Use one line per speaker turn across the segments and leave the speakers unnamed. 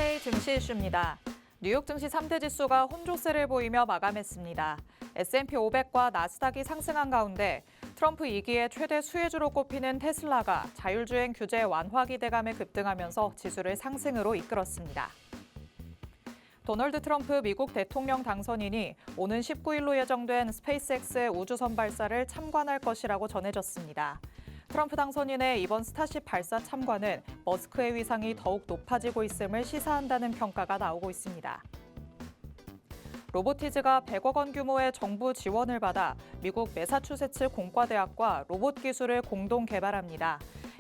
투데이 증시 이슈입니다. 뉴욕 증시 3대 지수가 혼조세를 보이며 마감했습니다. S&P 500과 나스닥이 상승한 가운데 트럼프 2기의 최대 수혜주로 꼽히는 테슬라가 자율주행 규제 완화 기대감에 급등하면서 지수를 상승으로 이끌었습니다. 도널드 트럼프 미국 대통령 당선인이 오는 19일로 예정된 스페이스X의 우주선 발사를 참관할 것이라고 전해졌습니다. 트럼프 당선인의 이번 스타쉽 발사 참관은 머스크의 위상이 더욱 높아지고 있음을 시사한다는 평가가 나오고 있습니다. 로보티즈가 100억 원 규모의 정부 지원을 받아 미국 매사추세츠 공과대학과 로봇 기술을 공동 개발합니다.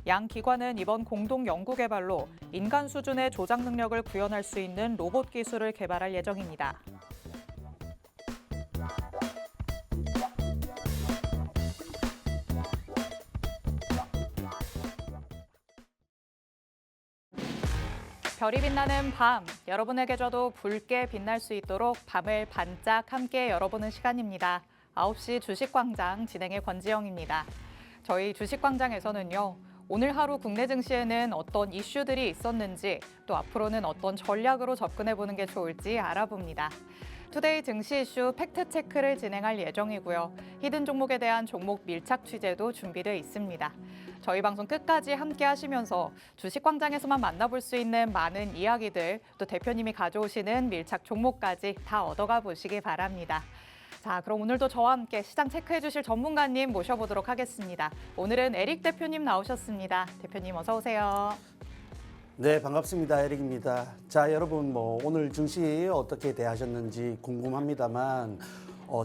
양 기관은 이번 공동 연구 개발로 인간 수준의 조작 능력을 구현할 수 있는 로봇 기술을 개발할 예정입니다. 별이 빛나는 밤, 여러분에게 줘도 붉게 빛날 수 있도록 밤을 반짝 함께 열어보는 시간입니다. 9시 주식광장 진행의 권지영입니다. 저희 주식광장에서는요, 오늘 하루 국내 증시에는 어떤 이슈들이 있었는지, 또 앞으로는 어떤 전략으로 접근해보는 게 좋을지 알아봅니다. 투데이 증시 이슈 팩트체크를 진행할 예정이고요. 히든 종목에 대한 종목 밀착 취재도 준비되어 있습니다. 저희 방송 끝까지 함께 하시면서 주식광장에서만 만나볼 수 있는 많은 이야기들, 또 대표님이 가져오시는 밀착 종목까지 다 얻어가 보시기 바랍니다. 자, 그럼 오늘도 저와 함께 시장 체크해 주실 전문가님 모셔보도록 하겠습니다. 오늘은 에릭 대표님 나오셨습니다. 대표님 어서 오세요.
네, 반갑습니다. 에릭입니다. 자, 여러분 오늘 증시 어떻게 대하셨는지 궁금합니다만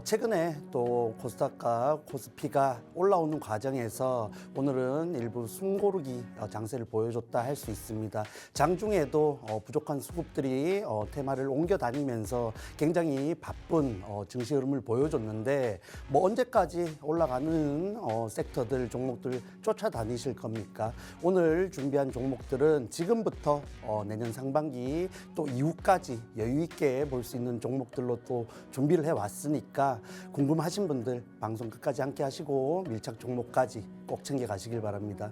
최근에 또 코스닥과 코스피가 올라오는 과정에서 오늘은 일부 숨고르기 장세를 보여줬다 할 수 있습니다. 장중에도 부족한 수급들이 테마를 옮겨 다니면서 굉장히 바쁜 증시 흐름을 보여줬는데 언제까지 올라가는 섹터들, 종목들 쫓아다니실 겁니까? 오늘 준비한 종목들은 지금부터 내년 상반기 또 이후까지 여유 있게 볼 수 있는 종목들로 또 준비를 해왔으니까 궁금하신 분들 방송 끝까지 함께 하시고 밀착 종목까지 꼭 챙겨 가시길 바랍니다.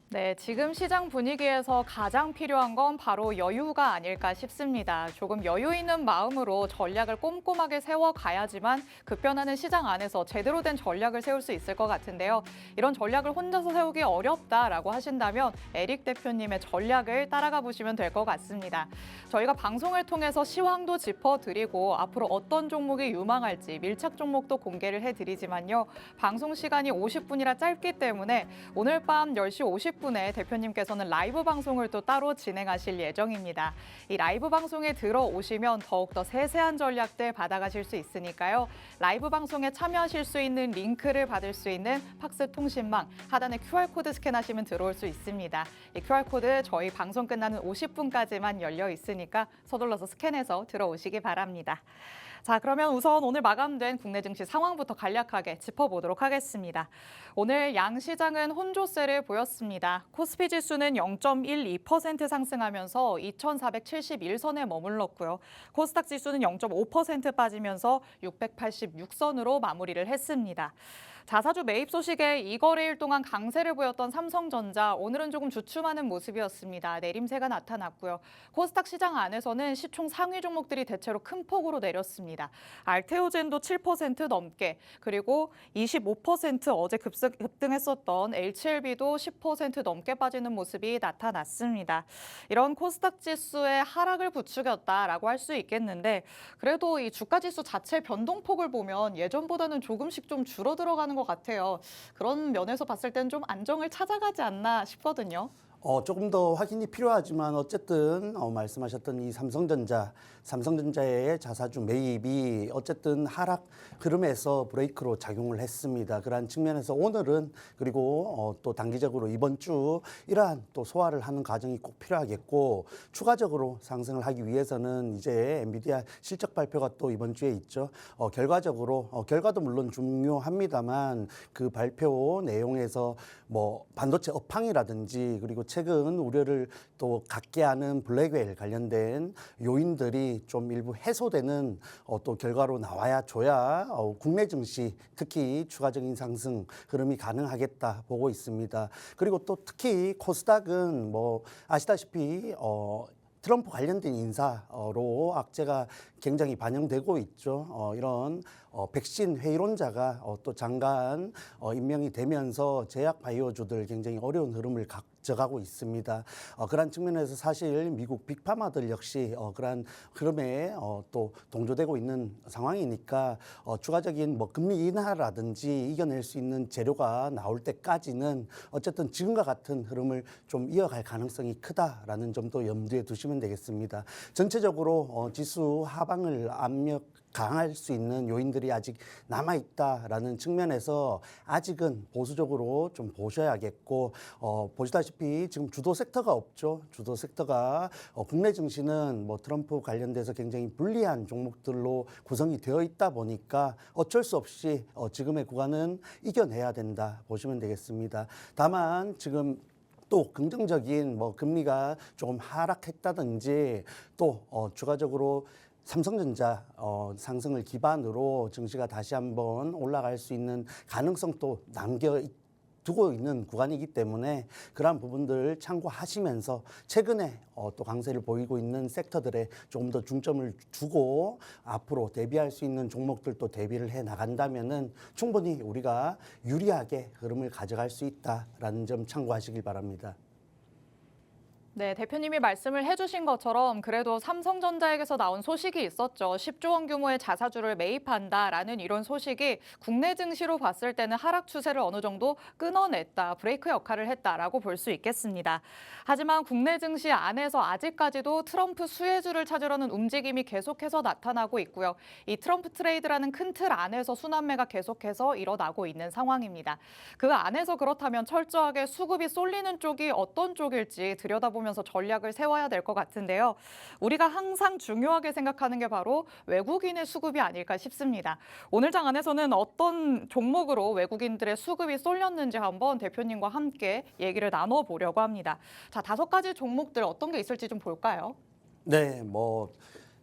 네, 지금 시장 분위기에서 가장 필요한 건 바로 여유가 아닐까 싶습니다. 조금 여유 있는 마음으로 전략을 꼼꼼하게 세워가야지만 급변하는 시장 안에서 제대로 된 전략을 세울 수 있을 것 같은데요. 이런 전략을 혼자서 세우기 어렵다라고 하신다면 에릭 대표님의 전략을 따라가 보시면 될 것 같습니다. 저희가 방송을 통해서 시황도 짚어드리고 앞으로 어떤 종목이 유망할지 밀착 종목도 공개를 해드리지만요. 방송 시간이 50분이라 짧기 때문에 오늘 밤 10시 50분 에 대표님께서는 라이브 방송을 또 따로 진행하실 예정입니다. 이 라이브 방송에 들어오시면 더욱더 세세한 전략들 받아가실 수 있으니까요. 라이브 방송에 참여하실 수 있는 링크를 받을 수 있는 팍스 통신망 하단에 QR코드 스캔하시면 들어올 수 있습니다. 이 QR코드 저희 방송 끝나는 50분까지만 열려 있으니까 서둘러서 스캔해서 들어오시기 바랍니다. 자, 그러면 우선 오늘 마감된 국내 증시 상황부터 간략하게 짚어보도록 하겠습니다. 오늘 양시장은 혼조세를 보였습니다. 코스피 지수는 0.12% 상승하면서 2,471선에 머물렀고요. 코스닥 지수는 0.5% 빠지면서 686선으로 마무리를 했습니다. 자사주 매입 소식에 이거래일 동안 강세를 보였던 삼성전자, 오늘은 조금 주춤하는 모습이었습니다. 내림세가 나타났고요. 코스닥 시장 안에서는 시총 상위 종목들이 대체로 큰 폭으로 내렸습니다. 알테오젠도 7% 넘게, 그리고 25% 어제 급등했었던 HLB도 10% 넘게 빠지는 모습이 나타났습니다. 이런 코스닥 지수의 하락을 부추겼다라고 할 수 있겠는데, 그래도 이 주가 지수 자체 변동폭을 보면 예전보다는 조금씩 좀 줄어들어가는 것 같아요. 그런 면에서 봤을 땐 좀 안정을 찾아가지 않나 싶거든요.
조금 더 확인이 필요하지만 어쨌든 말씀하셨던 이 삼성전자의 자사주 매입이 어쨌든 하락 흐름에서 브레이크로 작용을 했습니다. 그러한 측면에서 오늘은 그리고 또 단기적으로 이번 주 이러한 또 소화를 하는 과정이 꼭 필요하겠고, 추가적으로 상승을 하기 위해서는 이제 엔비디아 실적 발표가 또 이번 주에 있죠. 결과도 물론 중요합니다만 그 발표 내용에서 반도체 업황이라든지 그리고 최근 우려를 또 갖게 하는 블랙웨일 관련된 요인들이 좀 일부 해소되는 또 결과로 나와야 줘야 국내 증시 특히 추가적인 상승 흐름이 가능하겠다 보고 있습니다. 그리고 또 특히 코스닥은 아시다시피 트럼프 관련된 인사로 악재가 굉장히 반영되고 있죠. 이런 백신 회의론자가 또 장관 임명이 되면서 제약 바이오주들 굉장히 어려운 흐름을 가져가고 있습니다. 그런 측면에서 사실 미국 빅파마들 역시 그러한 흐름에 또 동조되고 있는 상황이니까 추가적인 뭐 금리 인하라든지 이겨낼 수 있는 재료가 나올 때까지는 어쨌든 지금과 같은 흐름을 좀 이어갈 가능성이 크다라는 점도 염두에 두시면 되겠습니다. 전체적으로 지수 하방을 압력 강할 수 있는 요인들이 아직 남아있다라는 측면에서 아직은 보수적으로 좀 보셔야겠고 보시다시피 지금 주도 섹터가 없죠. 주도 섹터가 국내 증시는 뭐 트럼프 관련돼서 굉장히 불리한 종목들로 구성이 되어 있다 보니까 어쩔 수 없이 지금의 구간은 이겨내야 된다 보시면 되겠습니다. 다만 지금 또 긍정적인 뭐 금리가 조금 하락했다든지 또 추가적으로 삼성전자 상승을 기반으로 증시가 다시 한번 올라갈 수 있는 가능성도 남겨두고 있는 구간이기 때문에 그러한 부분들 참고하시면서 최근에 또 강세를 보이고 있는 섹터들에 조금 더 중점을 두고 앞으로 대비할 수 있는 종목들도 대비를 해 나간다면은 충분히 우리가 유리하게 흐름을 가져갈 수 있다라는 점 참고하시길 바랍니다.
네, 대표님이 말씀을 해주신 것처럼 그래도 삼성전자에게서 나온 소식이 있었죠. 10조 원 규모의 자사주를 매입한다라는 이런 소식이 국내 증시로 봤을 때는 하락 추세를 어느 정도 끊어냈다, 브레이크 역할을 했다라고 볼 수 있겠습니다. 하지만 국내 증시 안에서 아직까지도 트럼프 수혜주를 찾으려는 움직임이 계속해서 나타나고 있고요. 이 트럼프 트레이드라는 큰 틀 안에서 순환매가 계속해서 일어나고 있는 상황입니다. 그 안에서 그렇다면 철저하게 수급이 쏠리는 쪽이 어떤 쪽일지 들여다보면서 전략을 세워야 될 것 같은데요. 우리가 항상 중요하게 생각하는 게 바로 외국인의 수급이 아닐까 싶습니다. 오늘 장 안에서는 어떤 종목으로 외국인들의 수급이 쏠렸는지 한번 대표님과 함께 얘기를 나눠보려고 합니다. 자, 5가지 종목들 어떤 게 있을지 좀 볼까요?
네, 뭐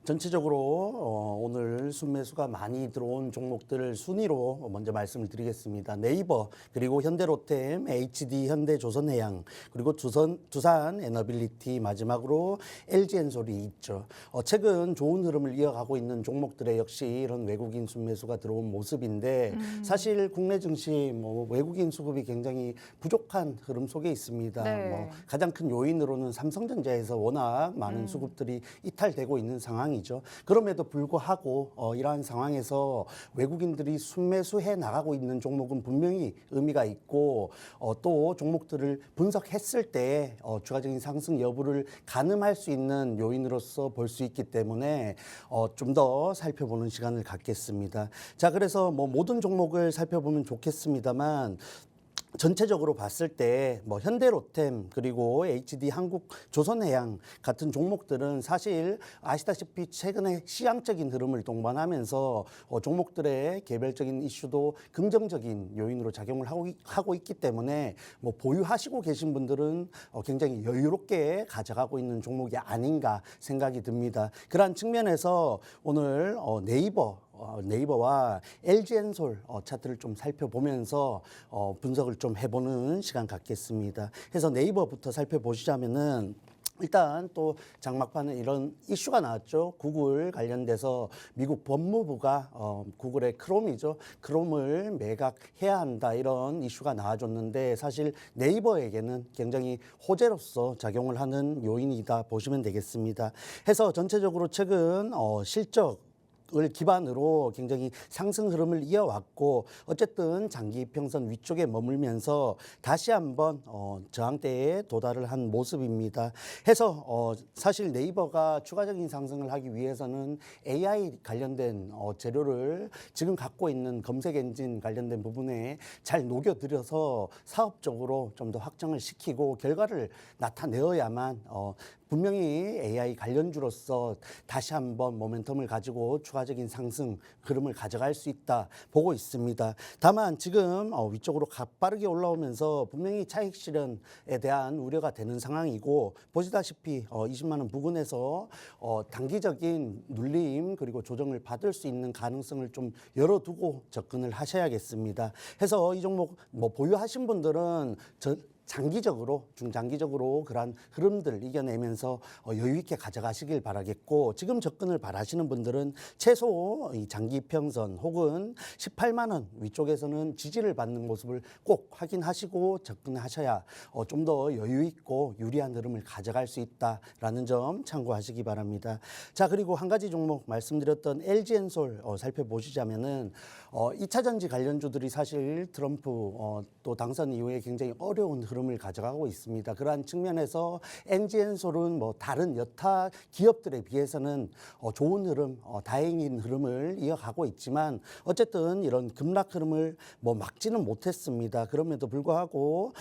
전체적으로 오늘 순매수가 많이 들어온 종목들을 순위로 먼저 말씀을 드리겠습니다. 네이버, 그리고 현대로템, HD, 현대조선해양, 그리고 두산 에너빌리티, 마지막으로 LG엔솔이 있죠. 최근 좋은 흐름을 이어가고 있는 종목들에 역시 이런 외국인 순매수가 들어온 모습인데 사실 국내 증시 뭐 외국인 수급이 굉장히 부족한 흐름 속에 있습니다.
네.
뭐 가장 큰 요인으로는 삼성전자에서 워낙 많은 수급들이 이탈되고 있는 상황이죠. 그럼에도 불구하고 이러한 상황에서 외국인들이 순매수해 나가고 있는 종목은 분명히 의미가 있고 또 종목들을 분석했을 때 추가적인 상승 여부를 가늠할 수 있는 요인으로서 볼 수 있기 때문에 좀 더 살펴보는 시간을 갖겠습니다. 자, 그래서 뭐 모든 종목을 살펴보면 좋겠습니다만 전체적으로 봤을 때 뭐 현대로템 그리고 HD 한국조선해양 같은 종목들은 사실 아시다시피 최근에 시향적인 흐름을 동반하면서 종목들의 개별적인 이슈도 긍정적인 요인으로 작용을 하고 있기 때문에 뭐 보유하시고 계신 분들은 굉장히 여유롭게 가져가고 있는 종목이 아닌가 생각이 듭니다. 그러한 측면에서 오늘 네이버와 LG엔솔 차트를 좀 살펴보면서 분석을 좀 해보는 시간 갖겠습니다. 해서 네이버부터 살펴보시자면은 일단 또 장막판에 이런 이슈가 나왔죠. 구글 관련돼서 미국 법무부가 구글의 크롬이죠. 크롬을 매각해야 한다 이런 이슈가 나와줬는데 사실 네이버에게는 굉장히 호재로서 작용을 하는 요인이다 보시면 되겠습니다. 해서 전체적으로 최근 실적 을 기반으로 굉장히 상승 흐름을 이어왔고 어쨌든 장기 평선 위쪽에 머물면서 다시 한번 저항대에 도달을 한 모습입니다. 해서 사실 네이버가 추가적인 상승을 하기 위해서는 AI 관련된 재료를 지금 갖고 있는 검색 엔진 관련된 부분에 잘 녹여들여서 사업적으로 좀 더 확장을 시키고 결과를 나타내어야만 분명히 AI 관련주로서 다시 한번 모멘텀을 가지고 추가적인 상승 흐름을 가져갈 수 있다 보고 있습니다. 다만 지금 위쪽으로 가파르게 올라오면서 분명히 차익 실현에 대한 우려가 되는 상황이고 보시다시피 20만 원 부근에서 단기적인 눌림 그리고 조정을 받을 수 있는 가능성을 좀 열어두고 접근을 하셔야겠습니다. 해서 이 종목 뭐 보유하신 분들은 장기적으로 중장기적으로 그러한 흐름들을 이겨내면서 여유 있게 가져가시길 바라겠고 지금 접근을 바라시는 분들은 최소 이 장기 이평선 혹은 18만 원 위쪽에서는 지지를 받는 모습을 꼭 확인하시고 접근하셔야 좀 더 여유 있고 유리한 흐름을 가져갈 수 있다라는 점 참고하시기 바랍니다. 자, 그리고 한 가지 종목 말씀드렸던 LG엔솔 살펴보시자면은 2차 전지 관련주들이 사실 트럼프 또 당선 이후에 굉장히 어려운 흐름을 가져가고 있습니다. 그러한 측면에서 LG엔솔은 뭐 다른 여타 기업들에 비해서는 좋은 흐름, 다행인 흐름을 이어가고 있지만 어쨌든 이런 급락 흐름을 뭐 막지는 못했습니다. 그럼에도 불구하고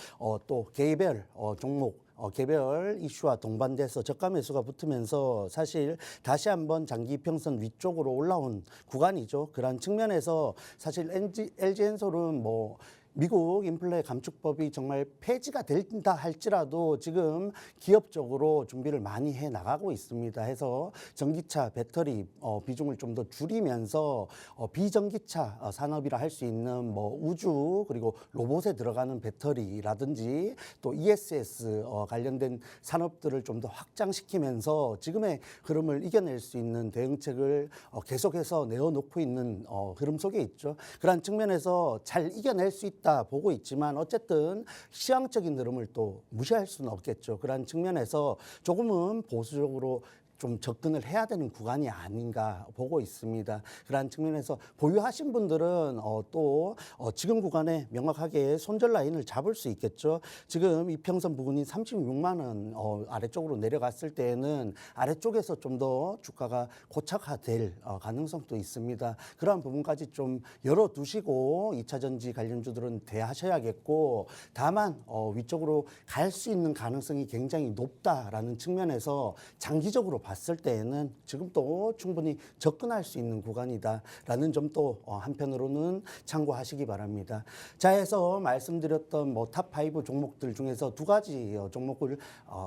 또 개별 종목 개별 이슈와 동반돼서 저가 매수가 붙으면서 사실 다시 한번 장기 이평선 위쪽으로 올라온 구간이죠. 그러한 측면에서 사실 LG엔솔은 뭐 미국 인플레 감축법이 정말 폐지가 된다 할지라도 지금 기업적으로 준비를 많이 해 나가고 있습니다. 해서 전기차 배터리 비중을 좀 더 줄이면서 비전기차 산업이라 할 수 있는 뭐 우주 그리고 로봇에 들어가는 배터리라든지 또 ESS 관련된 산업들을 좀 더 확장시키면서 지금의 흐름을 이겨낼 수 있는 대응책을 계속해서 내어놓고 있는 흐름 속에 있죠. 그러한 측면에서 잘 이겨낼 수 있다 보고 있지만 어쨌든 시황적인 흐름을 또 무시할 수는 없겠죠. 그러한 측면에서 조금은 보수적으로 좀 접근을 해야 되는 구간이 아닌가 보고 있습니다. 그러한 측면에서 보유하신 분들은 또 지금 구간에 명확하게 손절 라인을 잡을 수 있겠죠. 지금 이평선 부근이 36만 원 아래쪽으로 내려갔을 때에는 아래쪽에서 좀 더 주가가 고착화될 가능성도 있습니다. 그러한 부분까지 좀 열어두시고 2차 전지 관련주들은 대하셔야겠고 다만 위쪽으로 갈 수 있는 가능성이 굉장히 높다라는 측면에서 장기적으로 봤을 때에는 지금 또 충분히 접근할 수 있는 구간이다라는 점도 한편으로는 참고하시기 바랍니다. 자, 해서 말씀드렸던 뭐 탑5 종목들 중에서 두 가지 종목을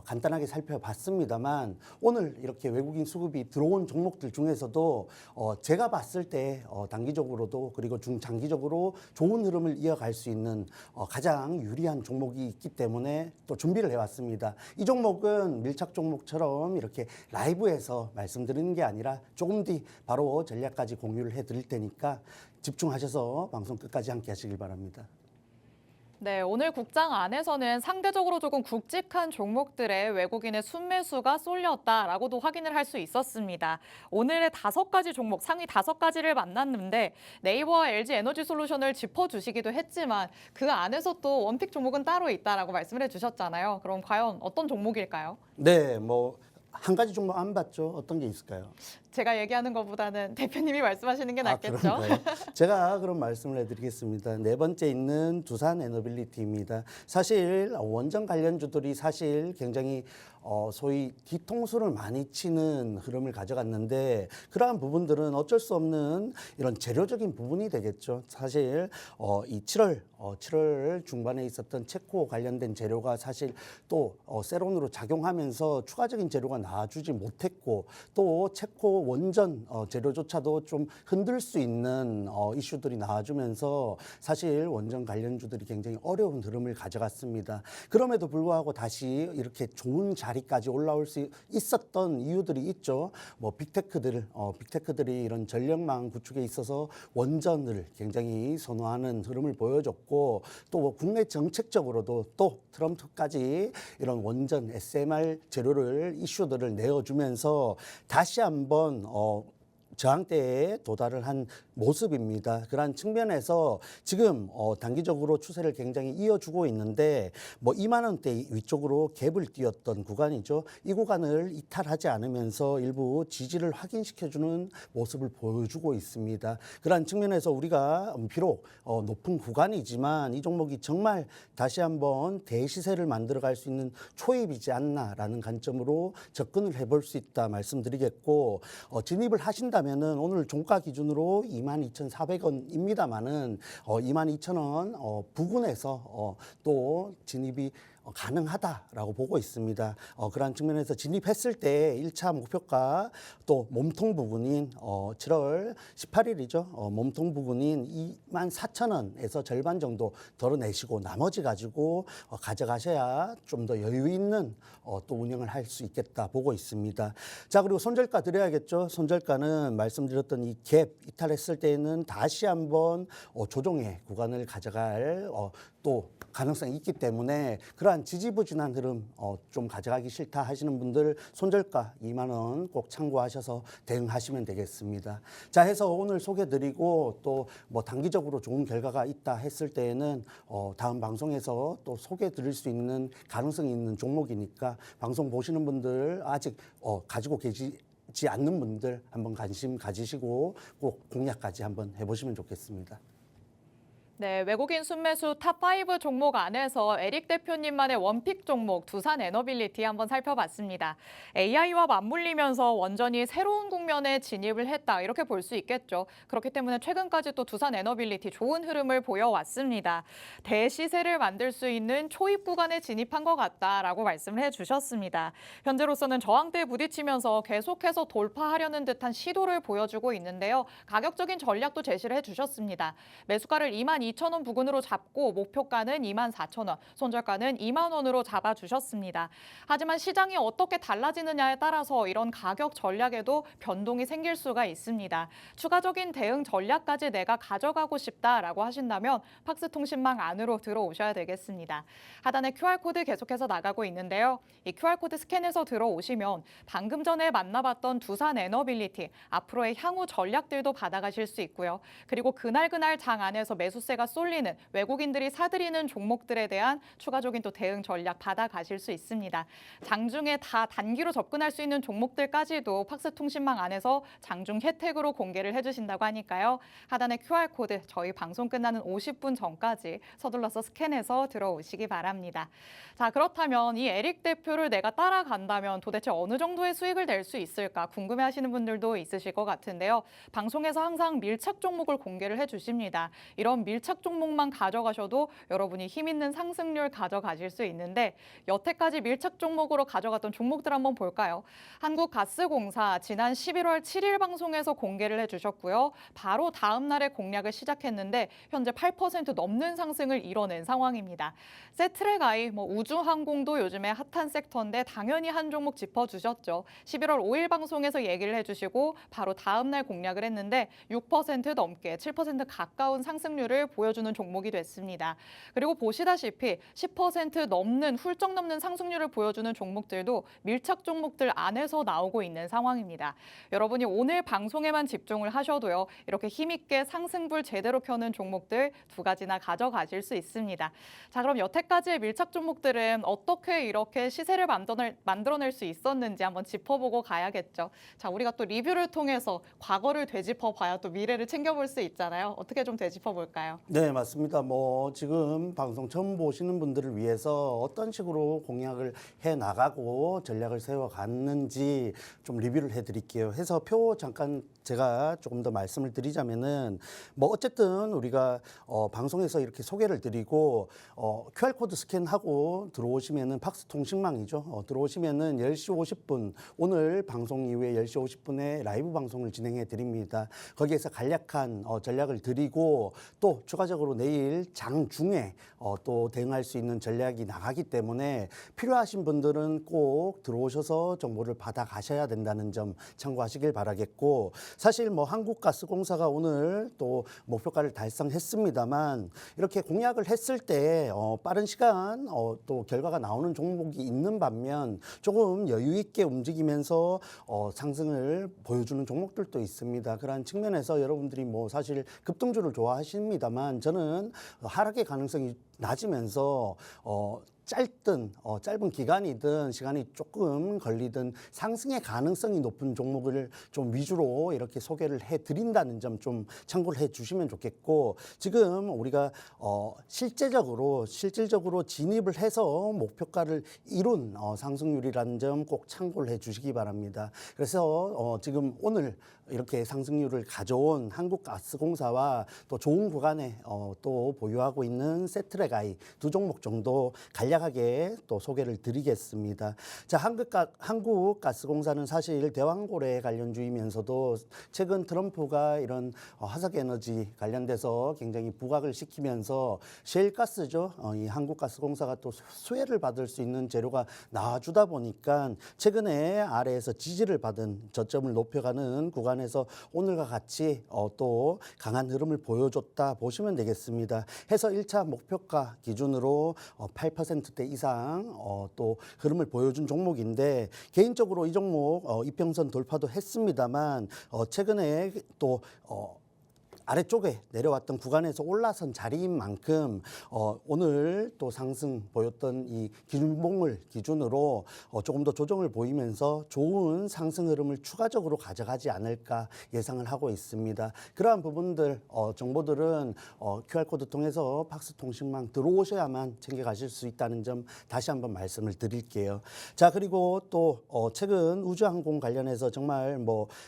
간단하게 살펴봤습니다만 오늘 이렇게 외국인 수급이 들어온 종목들 중에서도 제가 봤을 때 단기적으로도 그리고 중장기적으로 좋은 흐름을 이어갈 수 있는 가장 유리한 종목이 있기 때문에 또 준비를 해왔습니다. 이 종목은 밀착 종목처럼 이렇게 라이브에서 말씀드리는 게 아니라 조금 뒤 바로 전략까지 공유를 해드릴 테니까 집중하셔서 방송 끝까지 함께 하시길 바랍니다.
네, 오늘 국장 안에서는 상대적으로 조금 굵직한 종목들의 외국인의 순매수가 쏠렸다라고도 확인을 할 수 있었습니다. 오늘의 5가지 종목, 상위 5가지를 만났는데 네이버와 LG에너지솔루션을 짚어주시기도 했지만 그 안에서 또 원픽 종목은 따로 있다라고 말씀을 해주셨잖아요. 그럼 과연 어떤 종목일까요?
네, 뭐 한 가지 종목 안 봤죠? 어떤 게 있을까요?
제가 얘기하는 것보다는 대표님이 말씀하시는 게 낫겠죠?
그런가요? 제가 그럼 말씀을 해드리겠습니다. 네 번째 있는 두산 에너빌리티입니다. 사실 원전 관련주들이 사실 굉장히 소위 뒤통수를 많이 치는 흐름을 가져갔는데 그러한 부분들은 어쩔 수 없는 이런 재료적인 부분이 되겠죠. 사실 이 7월 중반에 있었던 체코 관련된 재료가 사실 또 세론으로 작용하면서 추가적인 재료가 나와주지 못했고 또 체코 원전 재료조차도 좀 흔들 수 있는 이슈들이 나와주면서 사실 원전 관련주들이 굉장히 어려운 흐름을 가져갔습니다. 그럼에도 불구하고 다시 이렇게 좋은 자리까지 올라올 수 있었던 이유들이 있죠. 뭐 빅테크들이 이런 전력망 구축에 있어서 원전을 굉장히 선호하는 흐름을 보여줬고 또 국내 정책적으로도 또 트럼프까지 이런 원전 SMR 재료를 이슈들을 내어주면서 다시 한번 저항대에 도달을 한 모습입니다. 그러한 측면에서 지금 단기적으로 추세를 굉장히 이어주고 있는데 뭐 2만 원대 위쪽으로 갭을 띄었던 구간이죠. 이 구간을 이탈하지 않으면서 일부 지지를 확인시켜주는 모습을 보여주고 있습니다. 그러한 측면에서 우리가 비록 높은 구간이지만 이 종목이 정말 다시 한번 대시세를 만들어갈 수 있는 초입이지 않나라는 관점으로 접근을 해볼 수 있다 말씀드리겠고 진입을 하신다면은 오늘 종가 기준으로 22,400원입니다만은 22,000원 부근에서 또 진입이 가능하다라고 보고 있습니다. 그러한 측면에서 진입했을 때 1차 목표가 또 몸통 부분인 7월 18일이죠. 몸통 부분인 24,000원에서 절반 정도 덜어내시고 나머지 가지고 가져가셔야 좀 더 여유 있는 또 운영을 할 수 있겠다 보고 있습니다. 자, 그리고 손절가 드려야겠죠. 손절가는 말씀드렸던 이 갭 이탈했을 때에는 다시 한번 조정의 구간을 가져갈 또 가능성이 있기 때문에 그러한 지지부진한 흐름 좀 가져가기 싫다 하시는 분들 손절가 2만 원 꼭 참고하셔서 대응하시면 되겠습니다. 자, 해서 오늘 소개드리고 또 뭐 단기적으로 좋은 결과가 있다 했을 때에는 다음 방송에서 또 소개드릴 수 있는 가능성이 있는 종목이니까 방송 보시는 분들 아직 가지고 계시지 않는 분들 한번 관심 가지시고 꼭 공략까지 한번 해보시면 좋겠습니다.
네, 외국인 순매수 탑5 종목 안에서 에릭 대표님만의 원픽 종목 두산 에너빌리티 한번 살펴봤습니다. AI와 맞물리면서 원전이 새로운 국면에 진입을 했다 이렇게 볼 수 있겠죠. 그렇기 때문에 최근까지 또 두산 에너빌리티 좋은 흐름을 보여왔습니다. 대시세를 만들 수 있는 초입 구간에 진입한 것 같다라고 말씀을 해주셨습니다. 현재로서는 저항대에 부딪히면서 계속해서 돌파하려는 듯한 시도를 보여주고 있는데요. 가격적인 전략도 제시를 해주셨습니다. 매수가를 22,000원 부근으로 잡고 목표가는 24,000원, 손절가는 2만 원으로 잡아주셨습니다. 하지만 시장이 어떻게 달라지느냐에 따라서 이런 가격 전략에도 변동이 생길 수가 있습니다. 추가적인 대응 전략까지 내가 가져가고 싶다라고 하신다면 팍스통신망 안으로 들어오셔야 되겠습니다. 하단에 QR코드 계속해서 나가고 있는데요. 이 QR코드 스캔해서 들어오시면 방금 전에 만나봤던 두산 에너빌리티, 앞으로의 향후 전략들도 받아가실 수 있고요. 그리고 그날 장 안에서 매수세가 쏠리는 외국인들이 사들이는 종목들에 대한 추가적인 또 대응 전략 받아가실 수 있습니다. 장중에 다 단기로 접근할 수 있는 종목들까지도 팍스통신망 안에서 장중 혜택으로 공개를 해주신다고 하니까요. 하단에 QR코드 저희 방송 끝나는 50분 전까지 서둘러서 스캔해서 들어오시기 바랍니다. 자, 그렇다면 이 에릭 대표를 내가 따라간다면 도대체 어느 정도의 수익을 낼 수 있을까 궁금해하시는 분들도 있으실 것 같은데요. 방송에서 항상 밀착 종목을 공개를 해주십니다. 이런 밀착 종목만 가져가셔도 여러분이 힘 있는 상승률 가져가실 수 있는데 여태까지 밀착 종목으로 가져갔던 종목들 한번 볼까요? 한국가스공사 지난 11월 7일 방송에서 공개를 해주셨고요. 바로 다음 날에 공략을 시작했는데 현재 8% 넘는 상승을 이뤄낸 상황입니다. 세트랙아이, 우주항공도 요즘에 핫한 섹터인데 당연히 한 종목 짚어주셨죠. 11월 5일 방송에서 얘기를 해주시고 바로 다음 날 공략을 했는데 6% 넘게 7% 가까운 상승률을 보여주는 종목이 됐습니다. 그리고 보시다시피 10% 넘는 훌쩍 넘는 상승률을 보여주는 종목들도 밀착 종목들 안에서 나오고 있는 상황입니다. 여러분이 오늘 방송에만 집중을 하셔도요. 이렇게 힘있게 상승불 제대로 켜는 종목들 두 가지나 가져가실 수 있습니다. 자, 그럼 여태까지의 밀착 종목들은 어떻게 이렇게 시세를 만들어낼 수 있었는지 한번 짚어보고 가야겠죠. 자, 우리가 또 리뷰를 통해서 과거를 되짚어봐야 또 미래를 챙겨볼 수 있잖아요. 어떻게 좀 되짚어볼까요?
네, 맞습니다. 지금 방송 처음 보시는 분들을 위해서 어떤 식으로 공략을 해 나가고 전략을 세워 갔는지 좀 리뷰를 해 드릴게요. 해서 표 잠깐 제가 조금 더 말씀을 드리자면은 어쨌든 우리가 방송에서 이렇게 소개를 드리고 QR코드 스캔하고 들어오시면은 팍스통신망이죠. 들어오시면은 10시 50분 오늘 방송 이후에 10시 50분에 라이브 방송을 진행해 드립니다. 거기에서 간략한 전략을 드리고 또 추가적으로 내일 장중에 또 대응할 수 있는 전략이 나가기 때문에 필요하신 분들은 꼭 들어오셔서 정보를 받아 가셔야 된다는 점 참고하시길 바라겠고 사실 한국가스공사가 오늘 또 목표가를 달성했습니다만 이렇게 공약을 했을 때 빠른 시간 또 결과가 나오는 종목이 있는 반면 조금 여유 있게 움직이면서 상승을 보여주는 종목들도 있습니다. 그러한 측면에서 여러분들이 사실 급등주를 좋아하십니다만 저는 하락의 가능성이 낮으면서 짧은 기간이든 시간이 조금 걸리든 상승의 가능성이 높은 종목을 좀 위주로 이렇게 소개를 해드린다는 점 좀 참고를 해주시면 좋겠고 지금 우리가 실질적으로 진입을 해서 목표가를 이룬 상승률이라는 점 꼭 참고를 해주시기 바랍니다. 그래서 지금 오늘 이렇게 상승률을 가져온 한국가스공사와 또 좋은 구간에 또 보유하고 있는 세트랙아이 두 종목 정도 간략 간략하게 또 소개를 드리겠습니다. 자, 한국가스공사는 사실 대왕고래 관련주이면서도 최근 트럼프가 이런 화석에너지 관련돼서 굉장히 부각을 시키면서 셰일가스죠. 이 한국가스공사가 또 수혜를 받을 수 있는 재료가 나와주다 보니까 최근에 아래에서 지지를 받은 저점을 높여가는 구간에서 오늘과 같이 또 강한 흐름을 보여줬다 보시면 되겠습니다. 해서 1차 목표가 기준으로 8%대 이상 또 흐름을 보여준 종목인데 개인적으로 이 종목 이평선 돌파도 했습니다만 최근에 또 아래쪽에 내려왔던 구간에서 올라선 자리인 만큼 오늘 또 상승 보였던 이 기준봉을 기준으로 조금 더 조정을 보이면서 좋은 상승 흐름을 추가적으로 가져가지 않을까 예상을 하고 있습니다. 그러한 부분들 정보들은 QR코드 통해서 팍스통신망 들어오셔야만 챙겨가실 수 있다는 점 다시 한번 말씀을 드릴게요. 자, 그리고 또 최근 우주항공 관련해서 정말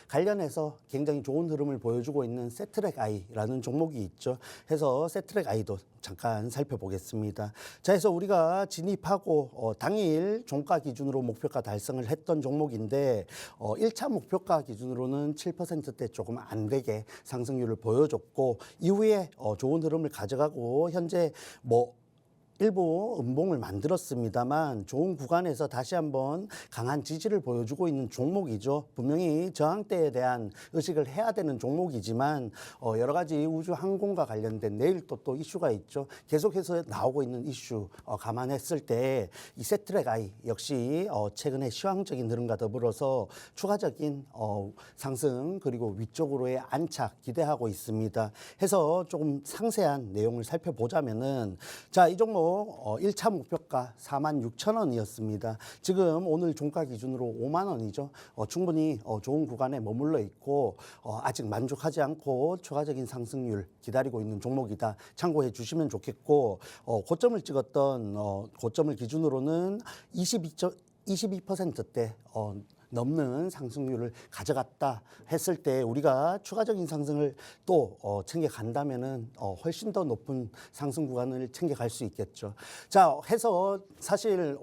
관련해서 굉장히 좋은 흐름을 보여주고 있는 세트랙 아이라는 종목이 있죠. 해서 세트랙 아이도 잠깐 살펴보겠습니다. 자, 해서 우리가 진입하고 당일 종가 기준으로 목표가 달성을 했던 종목인데 1차 목표가 기준으로는 7%대 조금 안 되게 상승률을 보여줬고 이후에 좋은 흐름을 가져가고 현재 일부 음봉을 만들었습니다만 좋은 구간에서 다시 한번 강한 지지를 보여주고 있는 종목이죠. 분명히 저항대에 대한 의식을 해야 되는 종목이지만 여러 가지 우주 항공과 관련된 내일 또 이슈가 있죠. 계속해서 나오고 있는 이슈 감안했을 때 이 세트랙 아이 역시 최근에 시황적인 흐름과 더불어서 추가적인 상승 그리고 위쪽으로의 안착 기대하고 있습니다. 해서 조금 상세한 내용을 살펴보자면은 자, 이 종목 1차 목표가 46,000원이었습니다. 지금 오늘 종가 기준으로 5만 원이죠. 충분히 좋은 구간에 머물러 있고 아직 만족하지 않고 추가적인 상승률 기다리고 있는 종목이다. 참고해 주시면 좋겠고 고점을 찍었던 고점을 기준으로는 22%대 넘는 상승률을 가져갔다 했을 때 우리가 추가적인 상승을 또 챙겨간다면은 훨씬 더 높은 상승 구간을 챙겨갈 수 있겠죠. 자, 해서 사실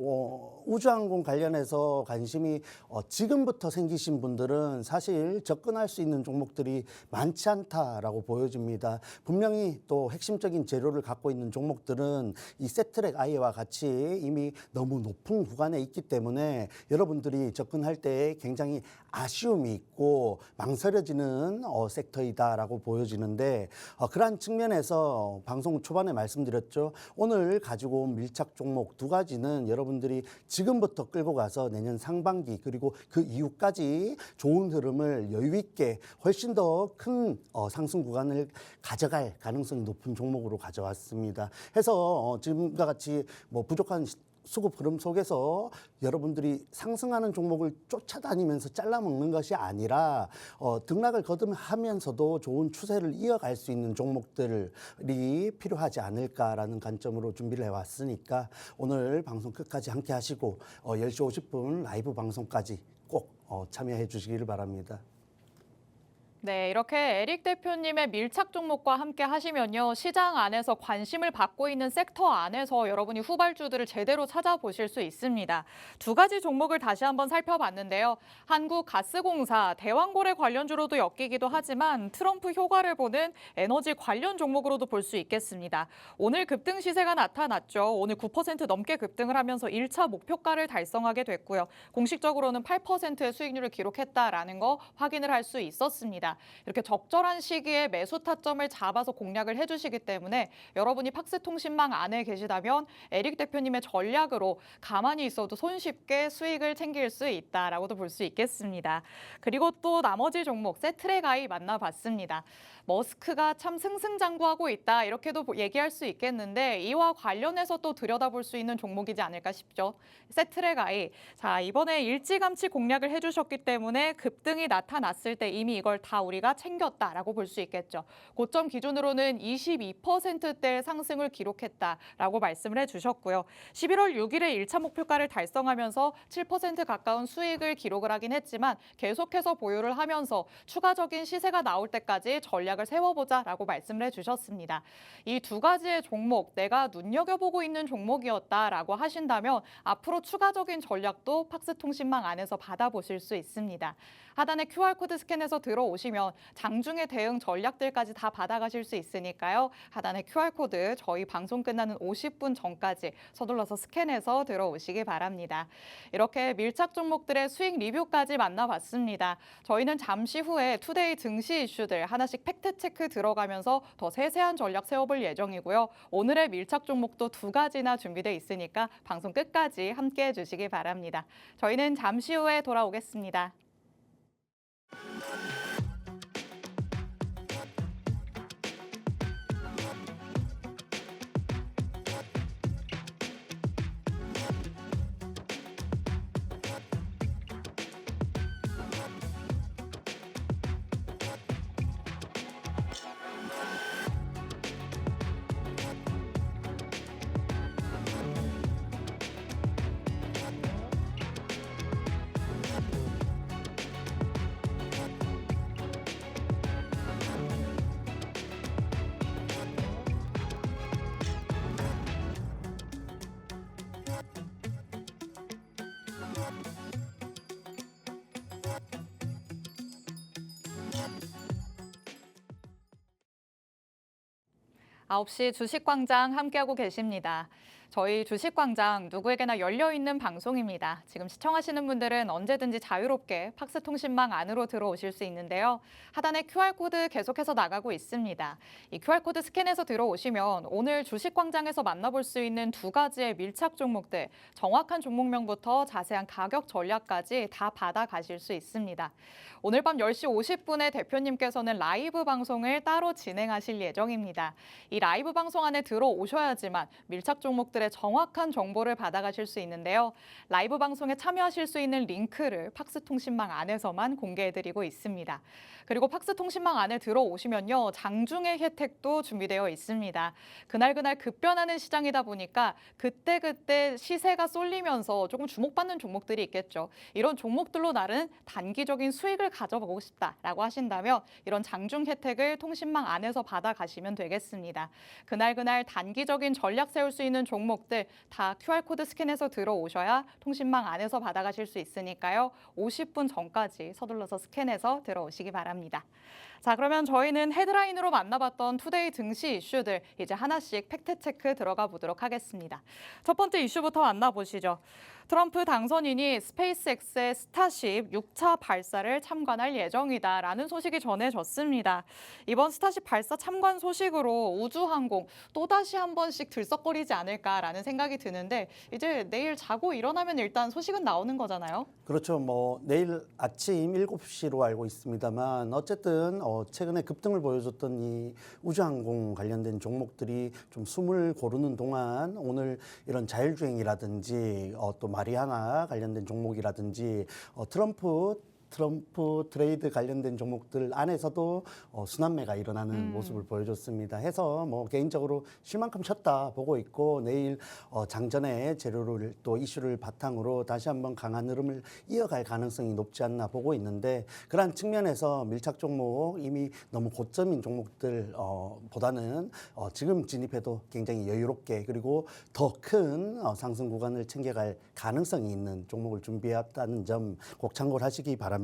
우주항공 관련해서 관심이 지금부터 생기신 분들은 사실 접근할 수 있는 종목들이 많지 않다라고 보여집니다. 분명히 또 핵심적인 재료를 갖고 있는 종목들은 이 세트랙 아이와 같이 이미 너무 높은 구간에 있기 때문에 여러분들이 접근할 때 굉장히 아쉬움이 있고 망설여지는 섹터이다라고 보여지는데 그러한 측면에서 방송 초반에 말씀드렸죠. 오늘 가지고 온 밀착 종목 두 가지는 여러분들이 지금부터 끌고 가서 내년 상반기 그리고 그 이후까지 좋은 흐름을 여유 있게 훨씬 더 큰 상승 구간을 가져갈 가능성이 높은 종목으로 가져왔습니다. 해서 지금과 같이 부족한 수급 흐름 속에서 여러분들이 상승하는 종목을 쫓아다니면서 잘라먹는 것이 아니라 등락을 거듭하면서도 좋은 추세를 이어갈 수 있는 종목들이 필요하지 않을까라는 관점으로 준비를 해왔으니까 오늘 방송 끝까지 함께 하시고 10시 50분 라이브 방송까지 꼭 참여해 주시기를 바랍니다.
네, 이렇게 에릭 대표님의 밀착 종목과 함께 하시면요. 시장 안에서 관심을 받고 있는 섹터 안에서 여러분이 후발주들을 제대로 찾아보실 수 있습니다. 두 가지 종목을 다시 한번 살펴봤는데요. 한국가스공사, 대왕고래 관련주로도 엮이기도 하지만 트럼프 효과를 보는 에너지 관련 종목으로도 볼 수 있겠습니다. 오늘 급등 시세가 나타났죠. 오늘 9% 넘게 급등을 하면서 1차 목표가를 달성하게 됐고요. 공식적으로는 8%의 수익률을 기록했다라는 거 확인을 할 수 있었습니다. 이렇게 적절한 시기에 매수 타점을 잡아서 공략을 해주시기 때문에 여러분이 팍스통신망 안에 계시다면 에릭 대표님의 전략으로 가만히 있어도 손쉽게 수익을 챙길 수 있다라고도 볼 수 있겠습니다. 그리고 또 나머지 종목 세트랙 아이 만나봤습니다. 머스크가 참 승승장구하고 있다 이렇게도 얘기할 수 있겠는데 이와 관련해서 또 들여다볼 수 있는 종목이지 않을까 싶죠. 세트랙 아이. 자, 이번에 일찌감치 공략을 해주셨기 때문에 급등이 나타났을 때 이미 이걸 다 우리가 챙겼다라고 볼 수 있겠죠. 고점 기준으로는 22%대 상승을 기록했다라고 말씀을 해주셨고요. 11월 6일에 1차 목표가를 달성하면서 7% 가까운 수익을 기록을 하긴 했지만 계속해서 보유를 하면서 추가적인 시세가 나올 때까지 전략 전략을 세워보자라고 말씀을 해주셨습니다. 이 두 가지의 종목, 내가 눈여겨보고 있는 종목이었다라고 하신다면 앞으로 추가적인 전략도 팍스통신망 안에서 받아보실 수 있습니다. 하단에 QR코드 스캔해서 들어오시면 장중의 대응 전략들까지 다 받아가실 수 있으니까요. 하단에 QR코드 저희 방송 끝나는 50분 전까지 서둘러서 스캔해서 들어오시기 바랍니다. 이렇게 밀착 종목들의 수익 리뷰까지 만나봤습니다. 저희는 잠시 후에 투데이 증시 이슈들 하나씩 팩트체크 들어가면서 더 세세한 전략 세워볼 예정이고요. 오늘의 밀착 종목도 두 가지나 준비돼 있으니까 방송 끝까지 함께해 주시기 바랍니다. 저희는 잠시 후에 돌아오겠습니다. 아홉 시 주식광장 함께하고 계십니다. 저희 주식광장 누구에게나 열려있는 방송입니다. 지금 시청하시는 분들은 언제든지 자유롭게 팍스통신망 안으로 들어오실 수 있는데요. 하단에 QR코드 계속해서 나가고 있습니다. 이 QR코드 스캔해서 들어오시면 오늘 주식광장에서 만나볼 수 있는 두 가지의 밀착 종목들, 정확한 종목명부터 자세한 가격 전략까지 다 받아가실 수 있습니다. 오늘 밤 10시 50분에 대표님께서는 라이브 방송을 따로 진행하실 예정입니다. 이 라이브 방송 안에 들어오셔야지만 밀착 종목들의 정확한 정보를 받아가실 수 있는데요. 라이브 방송에 참여하실 수 있는 링크를 팍스통신망 안에서만 공개해드리고 있습니다. 그리고 팍스통신망 안에 들어오시면요. 장중의 혜택도 준비되어 있습니다. 그날 급변하는 시장이다 보니까 그때그때 시세가 쏠리면서 조금 주목받는 종목들이 있겠죠. 이런 종목들로 나른 단기적인 수익을 가져보고 싶다라고 하신다면 이런 장중 혜택을 통신망 안에서 받아가시면 되겠습니다. 그날 단기적인 전략 세울 수 있는 종목들 다 QR코드 스캔해서 들어오셔야 통신망 안에서 받아가실 수 있으니까요. 50분 전까지 서둘러서 스캔해서 들어오시기 바랍니다. 자, 그러면 저희는 헤드라인으로 만나봤던 투데이 증시 이슈들 이제 하나씩 팩트체크 들어가 보도록 하겠습니다. 첫 번째 이슈부터 만나보시죠. 트럼프 당선인이 스페이스X의 스타쉽 6차 발사를 참관할 예정이다라는 소식이 전해졌습니다. 이번 스타쉽 발사 참관 소식으로 우주항공 또다시 한 번씩 들썩거리지 않을까라는 생각이 드는데 이제 내일 자고 일어나면 일단 소식은 나오는 거잖아요.
그렇죠. 뭐 내일 아침 7시로 알고 있습니다만 어쨌든 최근에 급등을 보여줬던 이 우주항공 관련된 종목들이 좀 숨을 고르는 동안 오늘 이런 자율주행이라든지 또 마리아나 관련된 종목이라든지 트럼프 트레이드 관련된 종목들 안에서도 순환매가 일어나는 모습을 보여줬습니다. 해서 뭐 개인적으로 쉴 만큼 쉬었다 보고 있고 내일 장전의 재료를 또 이슈를 바탕으로 다시 한번 강한 흐름을 이어갈 가능성이 높지 않나 보고 있는데 그러한 측면에서 밀착 종목 이미 너무 고점인 종목들 보다는 지금 진입해도 굉장히 여유롭게 그리고 더 큰 상승 구간을 챙겨갈 가능성이 있는 종목을 준비했다는 점 꼭 참고를 하시기 바랍니다.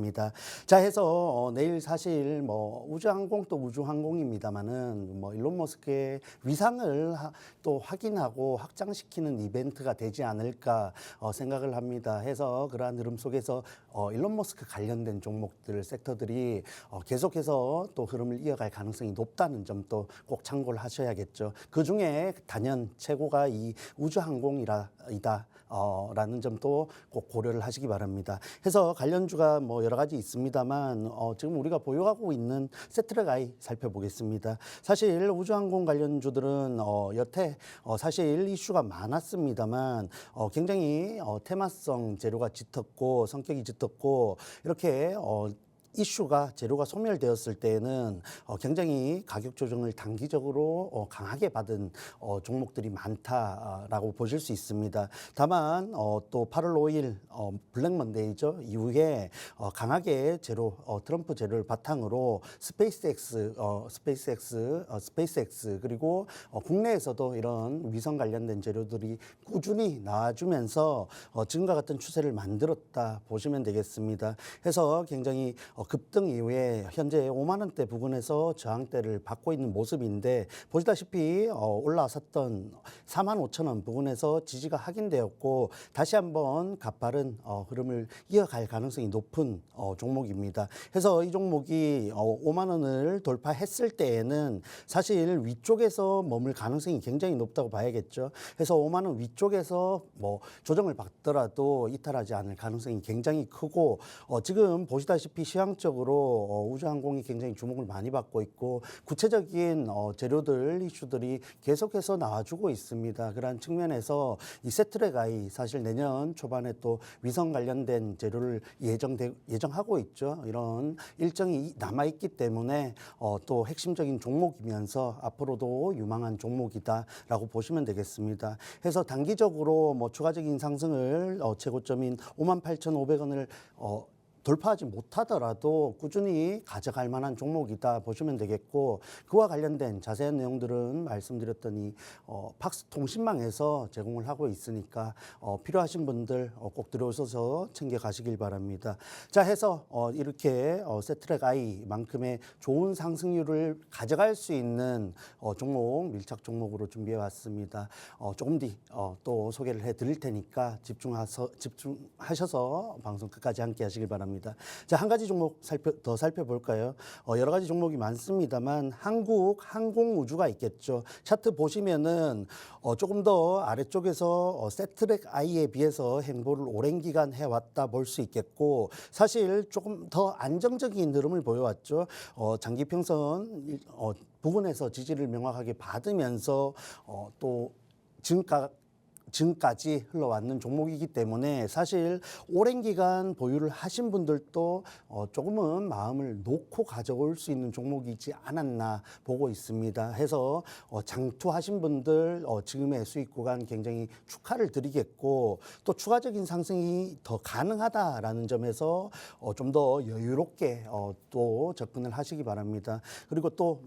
자, 해서 내일 사실 뭐 우주항공 또 우주항공입니다만은 뭐 일론 머스크의 위상을 또 확인하고 확장시키는 이벤트가 되지 않을까 생각을 합니다. 해서 그러한 흐름 속에서 일론 머스크 관련된 종목들 섹터들이 계속해서 또 흐름을 이어갈 가능성이 높다는 점도 꼭 참고를 하셔야겠죠. 그 중에 단연 최고가 이 우주항공이다. 라는 점도 꼭 고려를 하시기 바랍니다. 해서 관련주가 뭐 여러 가지 있습니다만 지금 우리가 보유하고 있는 세트랙아이 살펴보겠습니다. 사실 우주항공 관련주들은 여태 사실 이슈가 많았습니다만 굉장히 테마성 재료가 짙었고 성격이 짙었고 이렇게 이슈가 재료가 소멸되었을 때에는 굉장히 가격 조정을 단기적으로 강하게 받은 종목들이 많다라고 보실 수 있습니다. 다만 또 8월 5일 블랙 먼데이죠. 이후에 강하게 트럼프 재료를 바탕으로 스페이스X 그리고 국내에서도 이런 위성 관련된 재료들이 꾸준히 나와주면서 지금과 같은 추세를 만들었다 보시면 되겠습니다. 해서 굉장히 급등 이후에 현재 5만 원대 부근에서 저항대를 받고 있는 모습인데 보시다시피 올라섰던 4만 5천 원 부근에서 지지가 확인되었고 다시 한번 가파른 흐름을 이어갈 가능성이 높은 종목입니다. 해서 이 종목이 5만 원을 돌파했을 때에는 사실 위쪽에서 머물 가능성이 굉장히 높다고 봐야겠죠. 해서 5만 원 위쪽에서 뭐 조정을 받더라도 이탈하지 않을 가능성이 굉장히 크고 지금 보시다시피 시황적으로 우주항공이 굉장히 주목을 많이 받고 있고 구체적인 재료들 이슈들이 계속해서 나와주고 있습니다. 그러한 측면에서 이 세트랙아이 사실 내년 초반에 또 위성 관련된 재료를 예정하고 있죠. 이런 일정이 남아있기 때문에 또 핵심적인 종목이면서 앞으로도 유망한 종목이다라고 보시면 되겠습니다. 해서 단기적으로 뭐 추가적인 상승을 최고점인 58,500원을 돌파하지 못하더라도 꾸준히 가져갈 만한 종목이다 보시면 되겠고 그와 관련된 자세한 내용들은 말씀드렸더니 팍스통신망에서 제공을 하고 있으니까 필요하신 분들 꼭 들어오셔서 챙겨가시길 바랍니다. 자 해서 이렇게 세트랙아이만큼의 좋은 상승률을 가져갈 수 있는 종목 밀착 종목으로 준비해 왔습니다. 조금 뒤 또 소개를 해드릴 테니까 집중하셔서 방송 끝까지 함께 하시길 바랍니다. 자, 한 가지 종목 더 살펴볼까요? 여러 가지 종목이 많습니다만 한국 항공우주가 있겠죠. 차트 보시면은 조금 더 아래쪽에서 세트랙아이에 비해서 행보를 오랜 기간 해왔다 볼 수 있겠고 사실 조금 더 안정적인 흐름을 보여왔죠. 장기평선 부근에서 지지를 명확하게 받으면서 또 지금까지 흘러왔는 종목이기 때문에 사실 오랜 기간 보유를 하신 분들도 조금은 마음을 놓고 가져올 수 있는 종목이지 않았나 보고 있습니다. 해서 장투하신 분들 지금의 수익 구간 굉장히 축하를 드리겠고 또 추가적인 상승이 더 가능하다라는 점에서 좀 더 여유롭게 또 접근을 하시기 바랍니다. 그리고 또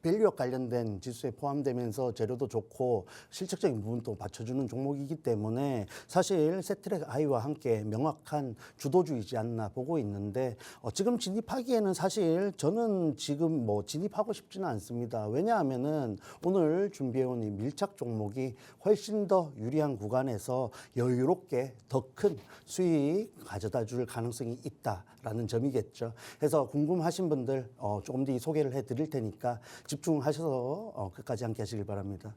밸류업 관련된 지수에 포함되면서 재료도 좋고 실적적인 부분도 받쳐주는 종목이기 때문에 사실 세트랙아이와 함께 명확한 주도주이지 않나 보고 있는데 지금 진입하기에는 사실 저는 지금 진입하고 싶지는 않습니다. 왜냐하면은 오늘 준비해온 이 밀착 종목이 훨씬 더 유리한 구간에서 여유롭게 더 큰 수익 가져다 줄 가능성이 있다라는 점이겠죠. 그래서 궁금하신 분들 조금 뒤 소개를 해드릴 테니까 집중하셔서 끝까지 함께 하시길 바랍니다.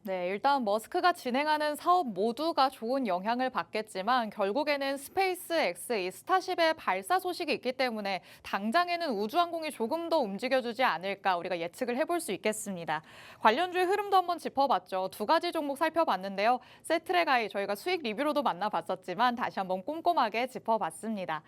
네, 일단 머스크가 진행하는 사업 모두가 좋은 영향을 받겠지만 결국에는 스페이스X, 이 스타쉽의 발사 소식이 있기 때문에 당장에는 우주항공이 조금 더 움직여주지 않을까 우리가 예측을 해볼 수 있겠습니다. 관련주의 흐름도 한번 짚어봤죠. 두 가지 종목 살펴봤는데요. 세트랙아이 저희가 수익 리뷰로도 만나봤었지만 다시 한번 꼼꼼하게 짚어봤습니다.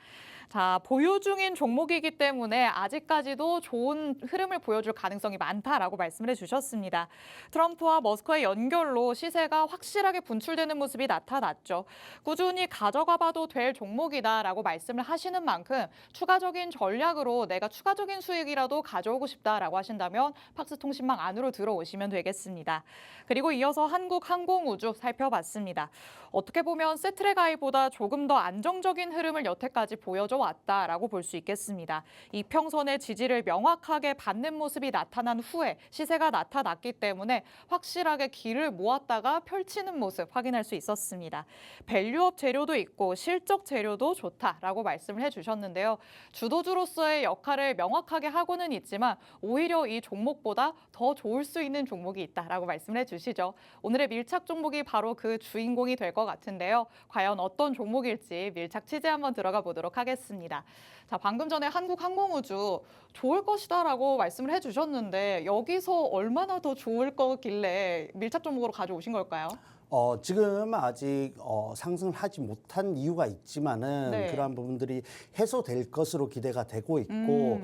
자, 보유 중인 종목이기 때문에 아직까지도 좋은 흐름을 보여줄 가능성이 많다라고 말씀을 해주셨습니다. 트럼프와 머스크의 연결로 시세가 확실하게 분출되는 모습이 나타났죠. 꾸준히 가져가 봐도 될 종목이다라고 말씀을 하시는 만큼 추가적인 전략으로 내가 추가적인 수익이라도 가져오고 싶다라고 하신다면 팍스통신망 안으로 들어오시면 되겠습니다. 그리고 이어서 한국항공우주 살펴봤습니다. 어떻게 보면 세트랙아이보다 조금 더 안정적인 흐름을 여태까지 보여줘 왔다라고 볼 수 있겠습니다. 이평선의 지지를 명확하게 받는 모습이 나타난 후에 시세가 나타났기 때문에 확실하게 길을 모았다가 펼치는 모습 확인할 수 있었습니다. 밸류업 재료도 있고 실적 재료도 좋다라고 말씀을 해주셨는데요. 주도주로서의 역할을 명확하게 하고는 있지만 오히려 이 종목보다 더 좋을 수 있는 종목이 있다라고 말씀을 해주시죠. 오늘의 밀착 종목이 바로 그 주인공이 될 것 같은데요. 과연 어떤 종목일지 밀착 취재 한번 들어가 보도록 하겠습니다. 자, 방금 전에 한국항공우주 좋을 것이다라고 말씀을 해주셨는데 여기서 얼마나 더 좋을 거길래 밀착 종목으로 가져오신 걸까요?
지금 아직 상승을 하지 못한 이유가 있지만은
네.
그러한 부분들이 해소될 것으로 기대가 되고 있고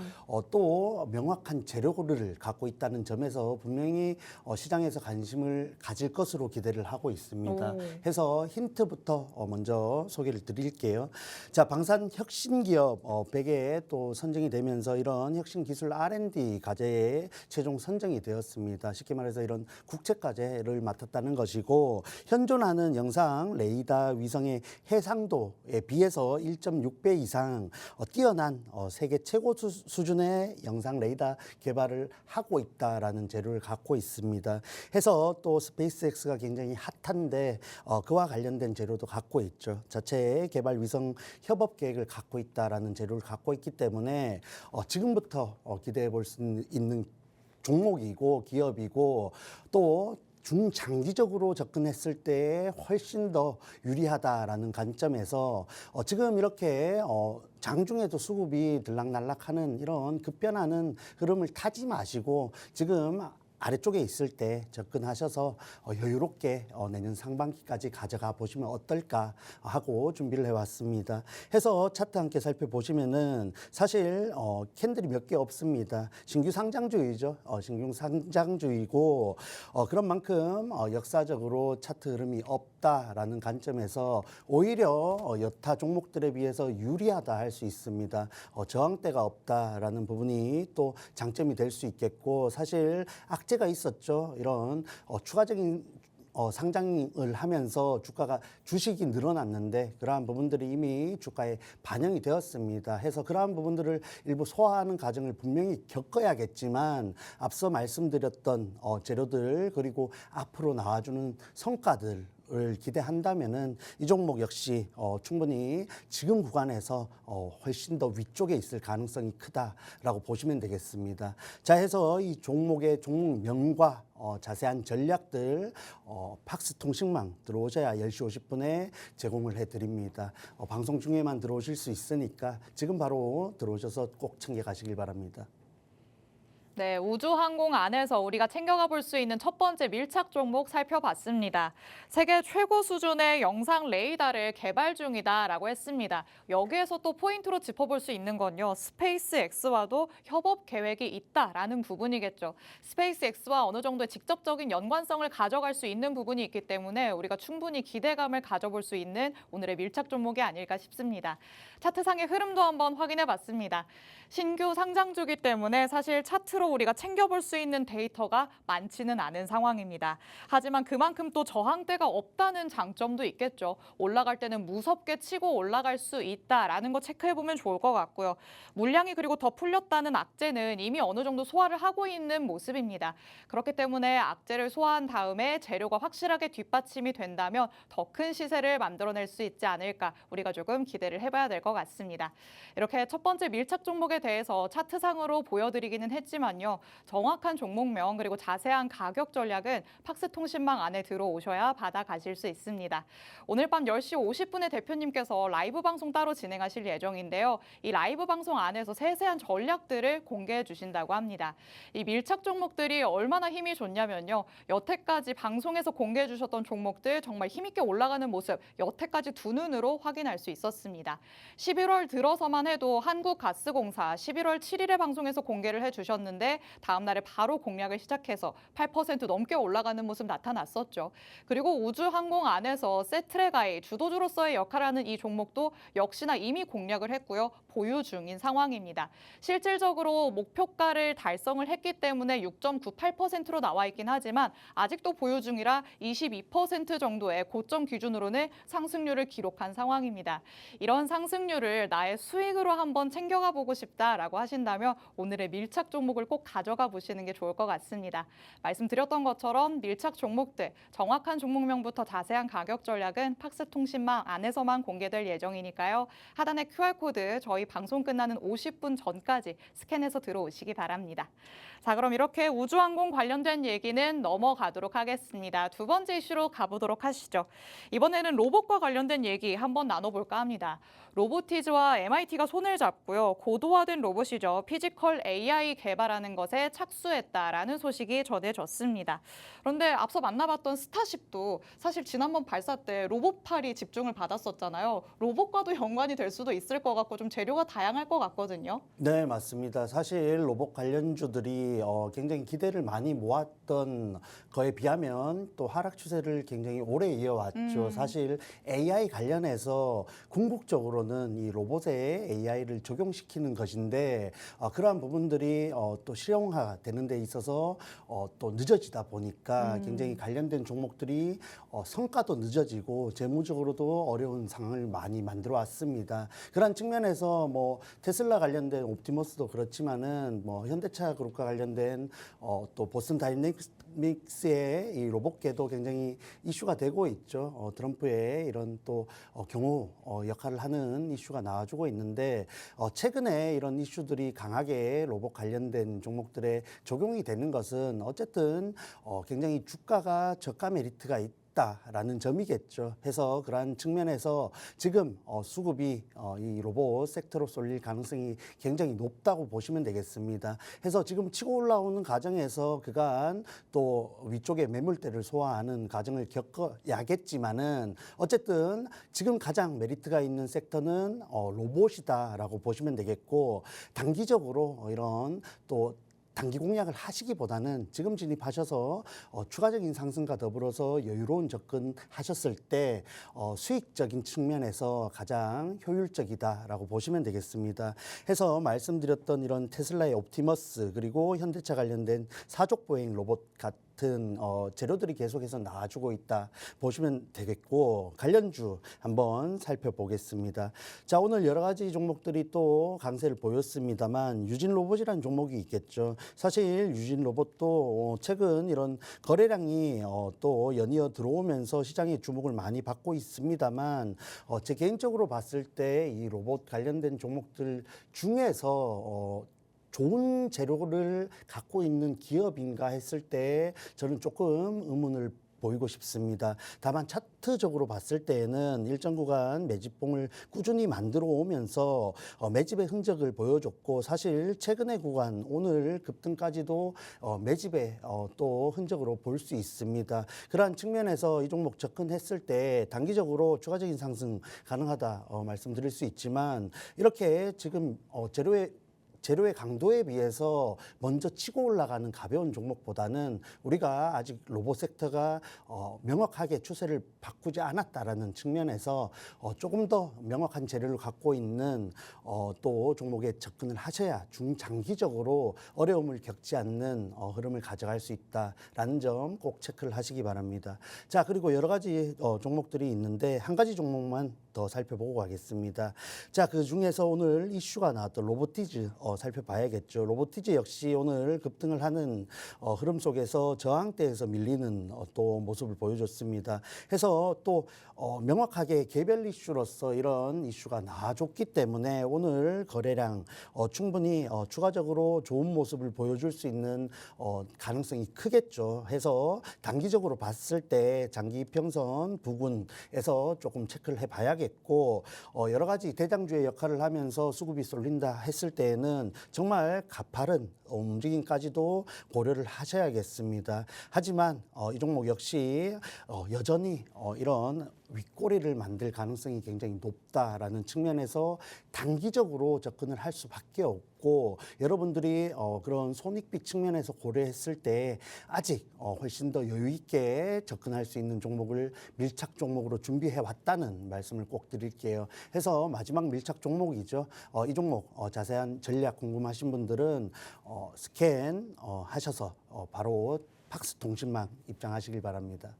또 명확한 재료를 갖고 있다는 점에서 분명히 시장에서 관심을 가질 것으로 기대를 하고 있습니다.
오.
해서 힌트부터 먼저 소개를 드릴게요. 자, 방산 혁신 기업 100에 또 선정이 되면서 이런 혁신 기술 R&D 과제에 최종 선정이 되었습니다. 쉽게 말해서 이런 국책 과제를 맡았다는 것이고 현존하는 영상 레이더 위성의 해상도에 비해서 1.6배 이상 뛰어난 세계 최고 수준의 영상 레이더 개발을 하고 있다라는 재료를 갖고 있습니다. 해서 또 스페이스X가 굉장히 핫한데 그와 관련된 재료도 갖고 있죠. 자체 개발 위성 협업 계획을 갖고 있다라는 재료를 갖고 있기 때문에 지금부터 기대해 볼 수 있는 종목이고 기업이고 또 중장기적으로 접근했을 때 훨씬 더 유리하다라는 관점에서 지금 이렇게 장중에도 수급이 들락날락하는 이런 급변하는 흐름을 타지 마시고 지금 아래쪽에 있을 때 접근하셔서 여유롭게 내년 상반기까지 가져가 보시면 어떨까 하고 준비를 해왔습니다. 해서 차트 함께 살펴보시면은 사실 캔들이 몇 개 없습니다. 신규 상장주의죠. 신규 상장주의고 그런 만큼 역사적으로 차트 흐름이 없다라는 관점에서 오히려 여타 종목들에 비해서 유리하다 할 수 있습니다. 저항대가 없다라는 부분이 또 장점이 될 수 있겠고 사실 악재가 있었죠. 이런 추가적인 상장을 하면서 주식이 늘어났는데 그러한 부분들이 이미 주가에 반영이 되었습니다. 해서 그러한 부분들을 일부 소화하는 과정을 분명히 겪어야겠지만 앞서 말씀드렸던 재료들 그리고 앞으로 나와주는 성과들 을 기대한다면은 이 종목 역시 충분히 지금 구간에서 훨씬 더 위쪽에 있을 가능성이 크다라고 보시면 되겠습니다. 자, 해서 이 종목의 종목명과 자세한 전략들 팍스통신망 들어오셔야 10시 50분에 제공을 해드립니다. 방송 중에만 들어오실 수 있으니까 지금 바로 들어오셔서 꼭 챙겨가시길 바랍니다.
네, 우주항공 안에서 우리가 챙겨가 볼 수 있는 첫 번째 밀착 종목 살펴봤습니다. 세계 최고 수준의 영상 레이더를 개발 중이다라고 했습니다. 여기에서 또 포인트로 짚어볼 수 있는 건요. 스페이스X와도 협업 계획이 있다라는 부분이겠죠. 스페이스X와 어느 정도의 직접적인 연관성을 가져갈 수 있는 부분이 있기 때문에 우리가 충분히 기대감을 가져볼 수 있는 오늘의 밀착 종목이 아닐까 싶습니다. 차트상의 흐름도 한번 확인해 봤습니다. 신규 상장주기 때문에 사실 차트로 우리가 챙겨볼 수 있는 데이터가 많지는 않은 상황입니다. 하지만 그만큼 또 저항대가 없다는 장점도 있겠죠. 올라갈 때는 무섭게 치고 올라갈 수 있다라는 거 체크해보면 좋을 것 같고요. 물량이 그리고 더 풀렸다는 악재는 이미 어느 정도 소화를 하고 있는 모습입니다. 그렇기 때문에 악재를 소화한 다음에 재료가 확실하게 뒷받침이 된다면 더 큰 시세를 만들어낼 수 있지 않을까 우리가 조금 기대를 해봐야 될 것 같습니다. 이렇게 첫 번째 밀착 종목에 대해서 차트상으로 보여드리기는 했지만요. 정확한 종목명 그리고 자세한 가격 전략은 팍스통신망 안에 들어오셔야 받아가실 수 있습니다. 오늘 밤 10시 50분에 대표님께서 라이브 방송 따로 진행하실 예정인데요. 이 라이브 방송 안에서 세세한 전략들을 공개해 주신다고 합니다. 이 밀착 종목들이 얼마나 힘이 좋냐면요. 여태까지 방송에서 공개해 주셨던 종목들 정말 힘있게 올라가는 모습 여태까지 두 눈으로 확인할 수 있었습니다. 11월 들어서만 해도 한국가스공사 11월 7일에 방송에서 공개를 해주셨는데 다음 날에 바로 공략을 시작해서 8% 넘게 올라가는 모습 나타났었죠. 그리고 우주항공 안에서 세트레가의 주도주로서의 역할을 하는 이 종목도 역시나 이미 공략을 했고요. 보유 중인 상황입니다. 실질적으로 목표가를 달성을 했기 때문에 6.98%로 나와 있긴 하지만 아직도 보유 중이라 22% 정도의 고점 기준으로는 상승률을 기록한 상황입니다. 이런 상승률을 나의 수익으로 한번 챙겨가 보고 싶다라고 하신다면 오늘의 밀착 종목을 꼭 가져가 보시는 게 좋을 것 같습니다. 말씀드렸던 것처럼 밀착 종목들, 정확한 종목명부터 자세한 가격 전략은 팍스통신망 안에서만 공개될 예정이니까요. 하단의 QR코드 저희 방송 끝나는 50분 전까지 스캔해서 들어오시기 바랍니다. 자, 그럼 이렇게 우주항공 관련된 얘기는 넘어가도록 하겠습니다. 두 번째 이슈로 가보도록 하시죠. 이번에는 로봇과 관련된 얘기 한번 나눠볼까 합니다. 로보티즈와 MIT가 손을 잡고요. 고도화된 로봇이죠. 피지컬 AI 개발하는 개발하는 것에 착수했다라는 소식이 전해졌습니다. 그런데 앞서 만나봤던 스타쉽도 사실 지난번 발사 때 로봇팔이 집중을 받았었잖아요. 로봇과도 연관이 될 수도 있을 것 같고 좀 재료가 다양할 것 같거든요.
네, 맞습니다. 사실 로봇 관련주들이 굉장히 기대를 많이 모았던 거에 비하면 또 하락 추세를 굉장히 오래 이어왔죠. 사실 AI 관련해서 궁극적으로는 이 로봇에 AI를 적용시키는 것인데 그러한 부분들이 또 실용화되는 데 있어서 또 늦어지다 보니까 굉장히 관련된 종목들이 성과도 늦어지고 재무적으로도 어려운 상황을 많이 만들어 왔습니다. 그런 측면에서 뭐 테슬라 관련된 옵티머스도 그렇지만은 뭐 현대차 그룹과 관련된 또 보스턴 다이내믹스의 이 로봇계도 굉장히 이슈가 되고 있죠. 트럼프의 이런 또 경호 역할을 하는 이슈가 나와주고 있는데 최근에 이런 이슈들이 강하게 로봇 관련된 종목들에 적용이 되는 것은 어쨌든 굉장히 주가가 저가 메리트가 있다라는 점이겠죠. 해서 그러한 측면에서 지금 수급이 이 로봇 섹터로 쏠릴 가능성이 굉장히 높다고 보시면 되겠습니다. 해서 지금 치고 올라오는 과정에서 그간 또 위쪽에 매물대를 소화하는 과정을 겪어야겠지만은 어쨌든 지금 가장 메리트가 있는 섹터는 로봇이다라고 보시면 되겠고 단기적으로 이런 또 단기 공략을 하시기보다는 지금 진입하셔서 추가적인 상승과 더불어서 여유로운 접근하셨을 때 수익적인 측면에서 가장 효율적이다라고 보시면 되겠습니다. 해서 말씀드렸던 이런 테슬라의 옵티머스 그리고 현대차 관련된 사족 보행 로봇 같은 재료들이 계속해서 나와주고 있다 보시면 되겠고 관련주 한번 살펴보겠습니다. 자, 오늘 여러 가지 종목들이 또 강세를 보였습니다만 유진 로봇이라는 종목이 있겠죠. 사실 유진 로봇도 최근 이런 거래량이 또 연이어 들어오면서 시장의 주목을 많이 받고 있습니다만 제 개인적으로 봤을 때 이 로봇 관련된 종목들 중에서 좋은 재료를 갖고 있는 기업인가 했을 때 저는 조금 의문을 보이고 싶습니다. 다만 차트적으로 봤을 때에는 일정 구간 매집봉을 꾸준히 만들어 오면서 매집의 흔적을 보여줬고 사실 최근의 구간 오늘 급등까지도 매집의 또 흔적으로 볼 수 있습니다. 그러한 측면에서 이 종목 접근했을 때 단기적으로 추가적인 상승 가능하다 말씀드릴 수 있지만 이렇게 지금 재료의 강도에 비해서 먼저 치고 올라가는 가벼운 종목보다는 우리가 아직 로봇 sek터가 명확하게 추세를 바꾸지 않았다라는 측면에서 조금 더 명확한 재료를 갖고 있는 또 종목에 접근을 하셔야 중장기적으로 어려움을 겪지 않는 흐름을 가져갈 수 있다라는 점 꼭 체크를 하시기 바랍니다. 자, 그리고 여러 가지 종목들이 있는데 한 가지 종목만 더 살펴보고 가겠습니다. 자, 그 중에서 오늘 이슈가 나왔던 로보티즈 살펴봐야겠죠. 로보티즈 역시 오늘 급등을 하는 흐름 속에서 저항대에서 밀리는 또 모습을 보여줬습니다. 해서 또 명확하게 개별 이슈로서 이런 이슈가 나와줬기 때문에 오늘 거래량 충분히 추가적으로 좋은 모습을 보여줄 수 있는 가능성이 크겠죠. 해서 단기적으로 봤을 때 장기 이평선 부근에서 조금 체크를 해봐야겠고 여러 가지 대장주의 역할을 하면서 수급이 쏠린다 했을 때에는 정말 가파른 움직임까지도 고려를 하셔야겠습니다. 하지만 이 종목 역시 여전히 이런 윗꼬리를 만들 가능성이 굉장히 높다라는 측면에서 단기적으로 접근을 할 수밖에 없고 여러분들이 그런 손익비 측면에서 고려했을 때 아직 훨씬 더 여유 있게 접근할 수 있는 종목을 밀착 종목으로 준비해 왔다는 말씀을 꼭 드릴게요. 해서 마지막 밀착 종목이죠. 이 종목 자세한 전략 궁금하신 분들은 스캔 하셔서 바로 팍스통신망 입장하시길 바랍니다.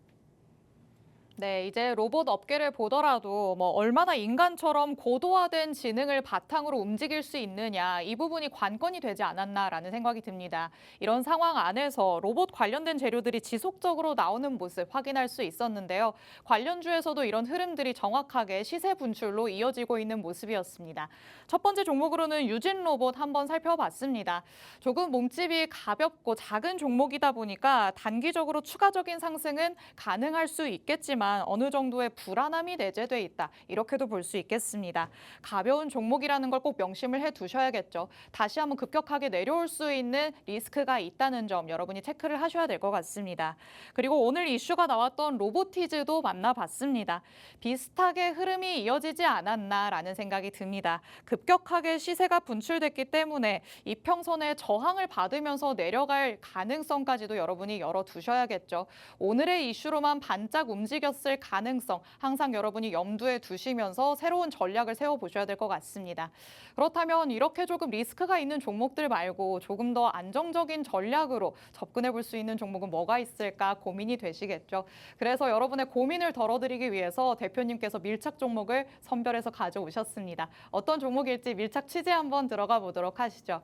네, 이제 로봇 업계를 보더라도 뭐 얼마나 인간처럼 고도화된 지능을 바탕으로 움직일 수 있느냐 이 부분이 관건이 되지 않았나라는 생각이 듭니다. 이런 상황 안에서 로봇 관련된 재료들이 지속적으로 나오는 모습 확인할 수 있었는데요. 관련주에서도 이런 흐름들이 정확하게 시세 분출로 이어지고 있는 모습이었습니다. 첫 번째 종목으로는 유진 로봇 한번 살펴봤습니다. 조금 몸집이 가볍고 작은 종목이다 보니까 단기적으로 추가적인 상승은 가능할 수 있겠지만 하지만 어느 정도의 불안함이 내재돼 있다. 이렇게도 볼 수 있겠습니다. 가벼운 종목이라는 걸 꼭 명심을 해 두셔야겠죠. 다시 한번 급격하게 내려올 수 있는 리스크가 있다는 점 여러분이 체크를 하셔야 될 것 같습니다. 그리고 오늘 이슈가 나왔던 로보티즈도 만나봤습니다. 비슷하게 흐름이 이어지지 않았나라는 생각이 듭니다. 급격하게 시세가 분출됐기 때문에 이평선에 저항을 받으면서 내려갈 가능성까지도 여러분이 열어두셔야겠죠. 오늘의 이슈로만 반짝 움직였을 가능성 항상 여러분이 염두에 두시면서 새로운 전략을 세워보셔야 될 것 같습니다. 그렇다면 이렇게 조금 리스크가 있는 종목들 말고 조금 더 안정적인 전략으로 접근해 볼 수 있는 종목은 뭐가 있을까 고민이 되시겠죠. 그래서 여러분의 고민을 덜어드리기 위해서 대표님께서 밀착 종목을 선별해서 가져오셨습니다. 어떤 종목일지 밀착 취재 한번 들어가 보도록 하시죠.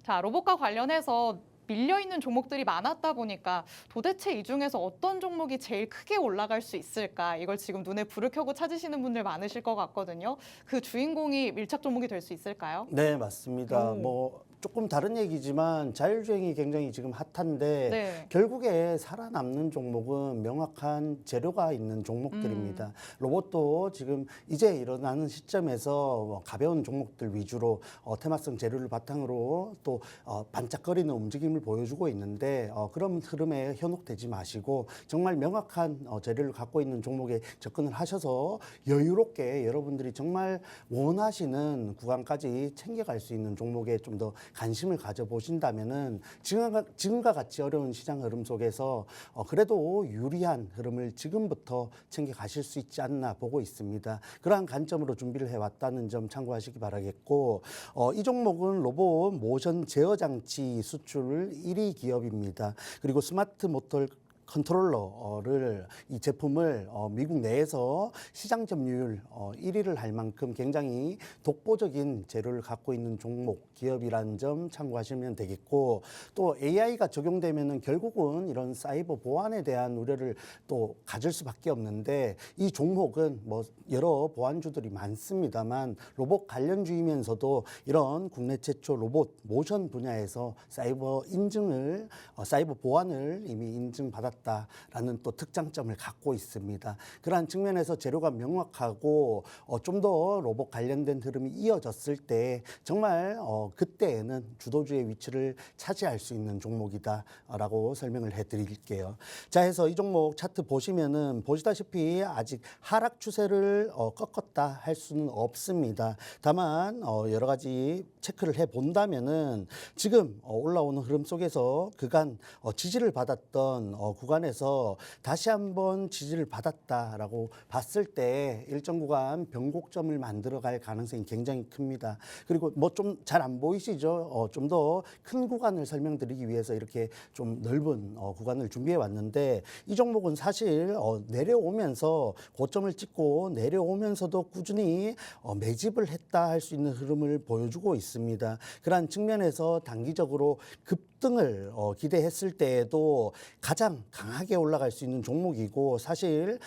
자, 로봇과 관련해서 밀려있는 종목들이 많았다 보니까 도대체 이 중에서 어떤 종목이 제일 크게 올라갈 수 있을까? 이걸 지금 눈에 불을 켜고 찾으시는 분들 많으실 것 같거든요. 그 주인공이 밀착 종목이 될 수 있을까요?
네, 맞습니다.
오.
뭐 조금 다른 얘기지만 자율주행이 굉장히 지금 핫한데
네.
결국에 살아남는 종목은 명확한 재료가 있는 종목들입니다. 로봇도 지금 이제 일어나는 시점에서 뭐 가벼운 종목들 위주로 테마성 재료를 바탕으로 또 반짝거리는 움직임을 보여주고 있는데 그런 흐름에 현혹되지 마시고 정말 명확한 재료를 갖고 있는 종목에 접근을 하셔서 여유롭게 여러분들이 정말 원하시는 구간까지 챙겨갈 수 있는 종목에 좀 더 관심을 가져보신다면은 지금과 같이 어려운 시장 흐름 속에서 그래도 유리한 흐름을 지금부터 챙겨가실 수 있지 않나 보고 있습니다. 그러한 관점으로 준비를 해왔다는 점 참고하시기 바라겠고 이 종목은 로봇 모션 제어 장치 수출 1위 기업입니다. 그리고 스마트 모터 컨트롤러를 이 제품을 미국 내에서 시장 점유율 1위를 할 만큼 굉장히 독보적인 재료를 갖고 있는 종목 기업이라는 점 참고하시면 되겠고 또 AI가 적용되면은 결국은 이런 사이버 보안에 대한 우려를 또 가질 수밖에 없는데 이 종목은 뭐 여러 보안주들이 많습니다만 로봇 관련주이면서도 이런 국내 최초 로봇 모션 분야에서 사이버 인증을 사이버 보안을 이미 인증받았다라는 또 특장점을 갖고 있습니다. 그러한 측면에서 재료가 명확하고 좀 더 로봇 관련된 흐름이 이어졌을 때 정말 그때에는 주도주의 위치를 차지할 수 있는 종목이다라고 설명을 해드릴게요. 자, 해서 이 종목 차트 보시면은 보시다시피 아직 하락 추세를 꺾었다 할 수는 없습니다. 다만 여러 가지 체크를 해 본다면은 지금 올라오는 흐름 속에서 그간 지지를 받았던 구간에서 다시 한번 지지를 받았다라고 봤을 때 일정 구간 변곡점을 만들어갈 가능성이 굉장히 큽니다. 그리고 뭐 좀 잘 안 보이시죠? 좀 더 큰 구간을 설명드리기 위해서 이렇게 좀 넓은 구간을 준비해 왔는데 이 종목은 사실 내려오면서 고점을 찍고 내려오면서도 꾸준히 매집을 했다 할 수 있는 흐름을 보여주고 있습니다. 그러한 측면에서 단기적으로 급등을 기대했을 때에도 가장 강하게 올라갈 수 있는 종목이고 사실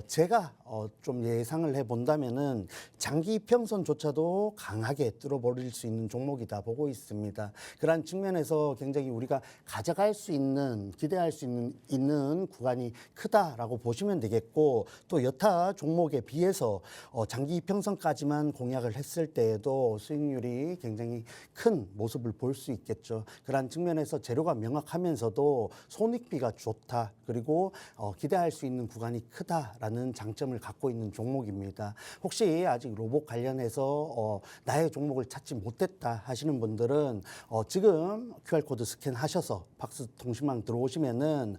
제가 좀 예상을 해본다면은 장기 이평선조차도 강하게 뚫어버릴 수 있는 종목이다 보고 있습니다. 그러한 측면에서 굉장히 우리가 가져갈 수 있는 기대할 수 있는 구간이 크다라고 보시면 되겠고 또 여타 종목에 비해서 장기 이평선까지만 공략을 했을 때에도 수익률이 굉장히 큰 모습을 볼 수 있겠죠. 그러한 측면에서 재료가 명확하면서도 손익비가 좋다. 그리고 기대할 수 있는 구간이 크다라는 장점을 갖고 있는 종목입니다. 혹시 아직 로봇 관련해서 나의 종목을 찾지 못했다 하시는 분들은 지금 QR코드 스캔하셔서 박스 통신망 들어오시면은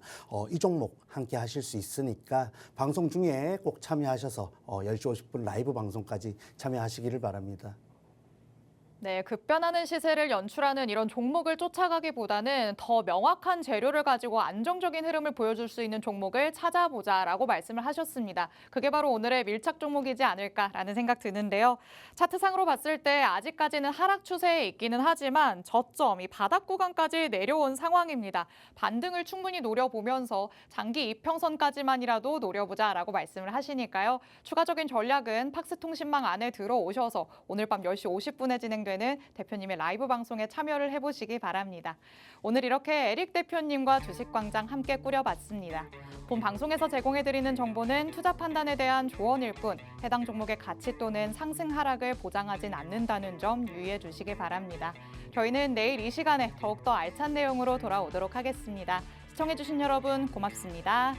이 종목 함께 하실 수 있으니까 방송 중에 꼭 참여하셔서 10시 50분 라이브 방송까지 참여하시기를 바랍니다.
네, 급변하는 시세를 연출하는 이런 종목을 쫓아가기보다는 더 명확한 재료를 가지고 안정적인 흐름을 보여줄 수 있는 종목을 찾아보자라고 말씀을 하셨습니다. 그게 바로 오늘의 밀착 종목이지 않을까라는 생각 드는데요. 차트상으로 봤을 때 아직까지는 하락 추세에 있기는 하지만 저점, 이 바닥 구간까지 내려온 상황입니다. 반등을 충분히 노려보면서 장기 이평선까지만이라도 노려보자라고 말씀을 하시니까요. 추가적인 전략은 팍스 통신망 안에 들어오셔서 오늘 밤 10시 50분에 진행되는 진행되는 대표님의 라이브 방송에 참여를 해보시기 바랍니다. 오늘 이렇게 에릭 대표님과 주식광장 함께 꾸려봤습니다. 본 방송에서 제공해드리는 정보는 투자 판단에 대한 조언일 뿐 해당 종목의 가치 또는 상승 하락을 보장하진 않는다는 점 유의해 주시기 바랍니다. 저희는 내일 이 시간에 더욱더 알찬 내용으로 돌아오도록 하겠습니다. 시청해주신 여러분 고맙습니다.